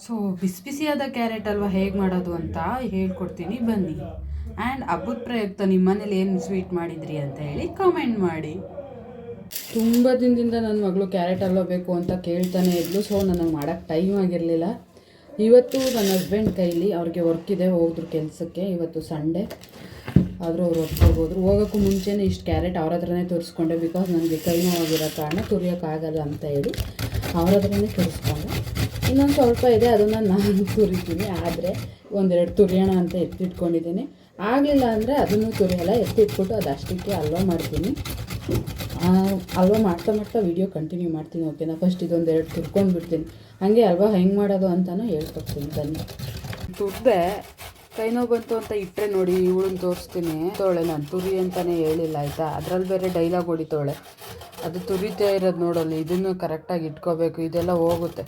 So ಬಿಸಿ ಬಿಸಿಯಾದ carrot halwa ಹೇಗೆ ಮಾಡೋದು ಅಂತ ಹೇಳ್ಕೊಡ್ತೀನಿ ಬನ್ನಿ. ಆ್ಯಂಡ್ ಹಬ್ಬದ ಪ್ರಯುಕ್ತ ನಿಮ್ಮ ಮನೇಲಿ ಏನು ಸ್ವೀಟ್ ಮಾಡಿದ್ರಿ ಅಂತ ಹೇಳಿ ಕಾಮೆಂಟ್ ಮಾಡಿ. ತುಂಬ ದಿನದಿಂದ ನನ್ನ ಮಗಳು ಕ್ಯಾರೆಟ್ ಹಲ್ವಾ ಬೇಕು ಅಂತ ಕೇಳ್ತಾನೆ ಇದ್ಲು. ಸೊ ನನಗೆ ಮಾಡೋಕ್ಕೆ ಟೈಮ್ ಆಗಿರಲಿಲ್ಲ. ಇವತ್ತು ನನ್ನ ಹಸ್ಬೆಂಡ್ ಕೈಲಿ ಅವ್ರಿಗೆ ವರ್ಕ್ ಇದೆ, ಹೋದ್ರು ಕೆಲಸಕ್ಕೆ. ಇವತ್ತು ಸಂಡೇ ಆದರೂ ಅವ್ರು ಹೋಗ್ಬೋದು. ಹೋಗೋಕ್ಕೂ ಮುಂಚೆನೇ ಇಷ್ಟು ಕ್ಯಾರೆಟ್ ಅವ್ರ ಹತ್ರನೇ ತೋರಿಸ್ಕೊಂಡೆ. ಬಿಕಾಸ್ ನನಗೆ ಕೈ ನೋವಾಗಿರೋ ಕಾರಣ ತುರಿಯೋಕ್ಕಾಗಲ್ಲ ಅಂತ ಹೇಳಿ ಅವ್ರ ಹತ್ರನೇ ತೋರಿಸ್ಕೊಂಡೆ. ಇನ್ನೊಂದು ಸ್ವಲ್ಪ ಇದೆ, ಅದನ್ನು ನಾನು ತುರಿತೀನಿ. ಆದರೆ ಒಂದೆರಡು ತುರಿಯೋಣ ಅಂತ ಎತ್ತಿಟ್ಕೊಂಡಿದ್ದೀನಿ. ಆಗಲಿಲ್ಲ ಅಂದರೆ ಅದನ್ನು ತುರಿಯಲ್ಲ, ಎತ್ತಿಟ್ಬಿಟ್ಟು ಅದು ಅಷ್ಟಕ್ಕೆ ಹಲ್ವಾ ಮಾಡ್ತೀನಿ. ಹಲ್ವಾ ಮಾಡ್ತಾ ಮಾಡ್ತಾ ವೀಡಿಯೋ ಕಂಟಿನ್ಯೂ ಮಾಡ್ತೀನಿ. ಓಕೆನಾ? ಫಸ್ಟ್ ಇದೊಂದೆರಡು ತುರ್ಕೊಂಡು ಬಿಡ್ತೀನಿ. ಹಾಗೆ ಹಲ್ವಾ ಹೆಂಗೆ ಮಾಡೋದು ಅಂತಲೂ ಹೇಳ್ಕೊಡ್ತೀನಿ ಬನ್ನಿ. ತುರ್ದೆ ಕೈ ನೋವು ಬಂತು ಅಂತ ಇಟ್ಟರೆ ನೋಡಿ, ಇವಳನ್ನ ತೋರಿಸ್ತೀನಿ. ತೋಳೆ ನಾನು ತುರಿ ಅಂತಲೇ ಹೇಳಿಲ್ಲ ಆಯಿತಾ. ಅದರಲ್ಲಿ ಬೇರೆ ಡೈಲಾಗ್ ಹೊಡಿತೋಳೆ, ಅದು ತುರಿತೇ ಇರೋದು ನೋಡಲ್ಲಿ, ಇದನ್ನು ಕರೆಕ್ಟಾಗಿ ಇಟ್ಕೋಬೇಕು, ಇದೆಲ್ಲ ಹೋಗುತ್ತೆ.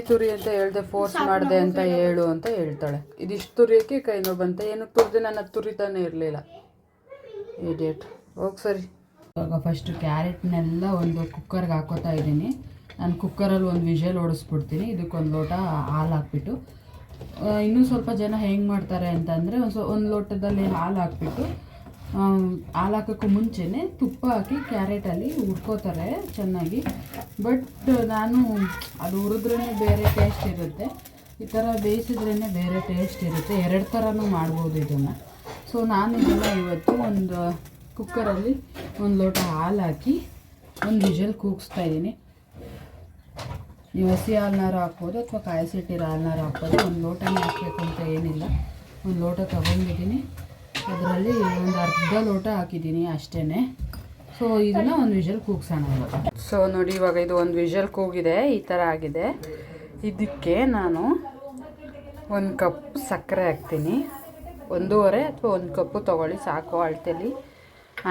ತುರಿ ಅಂತ ಹೇಳ್ದೆ, ಫೋರ್ಸ್ ಮಾಡಿದೆ ಅಂತ ಹೇಳು ಅಂತ ಹೇಳ್ತಾಳೆ. ಇದಿಷ್ಟು ತುರಿಯೋಕ್ಕೆ ಕೈ ನೋವು ಬಂತೆ. ಏನಕ್ಕೆ ತುರಿದೆ? ನನ್ನ ತುರಿತಾನೆ ಇರಲಿಲ್ಲ. ಇಡಿಯಟ್. ಹೋಗಿ ಸರಿ. ಇವಾಗ ಫಸ್ಟು ಕ್ಯಾರೆಟ್ನೆಲ್ಲ ಒಂದು ಕುಕ್ಕರ್ಗೆ ಹಾಕೋತಾ ಇದ್ದೀನಿ. ನಾನು ಕುಕ್ಕರಲ್ಲಿ ಒಂದು ವಿಷಲ್ ಓಡಿಸ್ಬಿಡ್ತೀನಿ. ಇದಕ್ಕೊಂದು ಲೋಟ ಹಾಲು ಹಾಕ್ಬಿಟ್ಟು, ಇನ್ನೂ ಸ್ವಲ್ಪ ಜನ ಹೆಂಗೆ ಮಾಡ್ತಾರೆ ಅಂತಂದರೆ ಒಂದು ಲೋಟದಲ್ಲಿ ಹಾಲು ಹಾಕ್ಬಿಟ್ಟು, ಹಾಲು ಹಾಕೋಕ್ಕೂ ಮುಂಚೆನೇ ತುಪ್ಪ ಹಾಕಿ ಕ್ಯಾರೆಟಲ್ಲಿ ಹುರ್ಕೋತಾರೆ ಚೆನ್ನಾಗಿ. ಬಟ್ ನಾನು ಅದು ಹುರಿದ್ರೇ ಬೇರೆ ಟೇಸ್ಟ್ ಇರುತ್ತೆ, ಈ ಥರ ಬೇಯಿಸಿದ್ರೇ ಬೇರೆ ಟೇಸ್ಟ್ ಇರುತ್ತೆ. ಎರಡು ಥರನೂ ಮಾಡ್ಬೋದು ಇದನ್ನು. ಸೊ ನಾನು ಇದನ್ನು ಇವತ್ತು ಒಂದು ಕುಕ್ಕರಲ್ಲಿ ಒಂದು ಲೋಟ ಹಾಲು ಹಾಕಿ ಒಂದು ವಿಷಲ್ ಕೂಗಿಸ್ತಾ ಇದ್ದೀನಿ. ನೀವು ಹಸಿ ಹಾಲನ್ನಾರು ಹಾಕ್ಬೋದು ಅಥವಾ ಕಾಯಿಸಿಟ್ಟಿರೋ ಹಾಲನ್ನಾರು ಹಾಕ್ಬೋದು. ಒಂದು ಲೋಟನೇ ಹಾಕಬೇಕು ಅಂತ ಏನಿಲ್ಲ. ಒಂದು ಲೋಟ ತೊಗೊಂಡಿದ್ದೀನಿ, ಅದರಲ್ಲಿ ಒಂದು ಅರ್ಧ ಲೋಟ ಹಾಕಿದ್ದೀನಿ ಅಷ್ಟೇ. ಸೊ ಇದನ್ನು ಒಂದು ವಿಷಲ್ ಕೂಗ್ಸೋಣ ಇವಾಗ. ಸೊ ನೋಡಿ, ಇವಾಗ ಇದು ಒಂದು ವಿಷಲ್ ಕೂಗಿದೆ, ಈ ಥರ ಆಗಿದೆ. ಇದಕ್ಕೆ ನಾನು 1 ಕಪ್ ಸಕ್ಕರೆ ಹಾಕ್ತೀನಿ. 1.5 ಅಥವಾ 1 ಕಪ್ಪು ತೊಗೊಳ್ಳಿ ಸಾಕು ಅಳತೆಲಿ.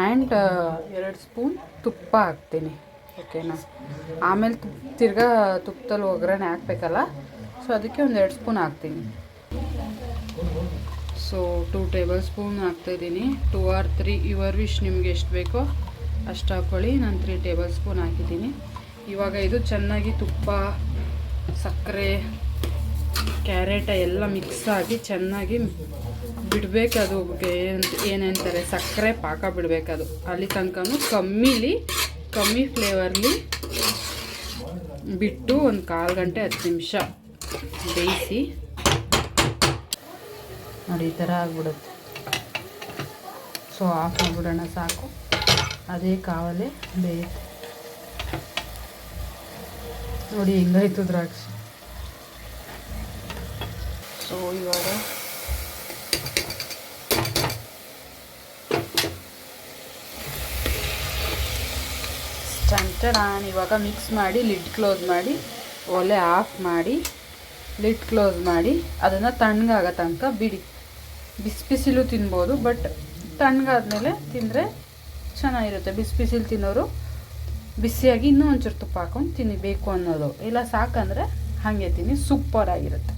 ಆ್ಯಂಡ್ 2 ಸ್ಪೂನ್ ತುಪ್ಪ ಹಾಕ್ತೀನಿ. ಓಕೆನಾ? ಆಮೇಲೆ ತಿರ್ಗಾ ತುಪ್ಪದಲ್ಲಿ ಒಗ್ಗರಣೆ ಹಾಕಬೇಕಲ್ಲ, ಸೊ ಅದಕ್ಕೆ ಒಂದು 2 ಸ್ಪೂನ್ ಹಾಕ್ತೀನಿ. ಸೊ 2 ಟೇಬಲ್ ಸ್ಪೂನ್ ಹಾಕ್ತಾಯಿದ್ದೀನಿ. 2 or 3 ಯುವರ್ ವಿಶ್, ನಿಮ್ಗೆ ಎಷ್ಟು ಬೇಕೋ ಅಷ್ಟು ಹಾಕ್ಕೊಳ್ಳಿ. ನಾನು 3 ಟೇಬಲ್ ಸ್ಪೂನ್ ಹಾಕಿದ್ದೀನಿ. ಇವಾಗ ಇದು ಚೆನ್ನಾಗಿ ತುಪ್ಪ, ಸಕ್ಕರೆ, ಕ್ಯಾರೆಟ ಎಲ್ಲ ಮಿಕ್ಸ್ ಆಗಿ ಚೆನ್ನಾಗಿ ಬಿಡಬೇಕು. ಅದು ಏನಂತಾರೆ, ಸಕ್ಕರೆ ಪಾಕ ಬಿಡಬೇಕದು. ಅಲ್ಲಿ ತನಕನೂ ಕಮ್ಮಿ ಫ್ಲೇವರ್ಲಿ ಬಿಟ್ಟು ಒಂದು 1/4 ಗಂಟೆ 10 ನಿಮಿಷ ಬೇಯಿಸಿ. ನೋಡಿ ಈ ಥರ ಆಗ್ಬಿಡುತ್ತೆ. ಸೊ ಆಫ್ ಮಾಡಿಬಿಡೋಣ ಸಾಕು, ಅದೇ ಕಾವಲೆ ಬೇಯುತ್ತೆ. ನೋಡಿ ಹೆಂಗಾಯ್ತು ದ್ರಾಕ್ಷಿ. ಸೊ ಇವಾಗ ನಾನು ಇವಾಗ ಮಿಕ್ಸ್ ಮಾಡಿ ಲಿಡ್ ಕ್ಲೋಸ್ ಮಾಡಿ, ಒಲೆ ಆಫ್ ಮಾಡಿ ಲಿಡ್ ಕ್ಲೋಸ್ ಮಾಡಿ ಅದನ್ನು ತಣ್ಣಗಾಗೋ ತನಕ ಬಿಡಿ. ಬಿಸಿಲು ತಿನ್ಬೋದು, ಬಟ್ ತಣ್ಣಗಾದ್ಮೇಲೆ ತಿಂದರೆ ಚೆನ್ನಾಗಿರುತ್ತೆ. ಬಿಸಿಲು ತಿನ್ನೋರು ಬಿಸಿಯಾಗಿ ಇನ್ನೂ ಒಂಚೂರು ತುಪ್ಪ ಹಾಕೊಂಡು ತಿನ್ನಿ ಬೇಕು ಅನ್ನೋದು, ಇಲ್ಲ ಸಾಕಂದರೆ ಹಾಗೆ ತಿನ್ನಿ, ಸೂಪರಾಗಿರುತ್ತೆ.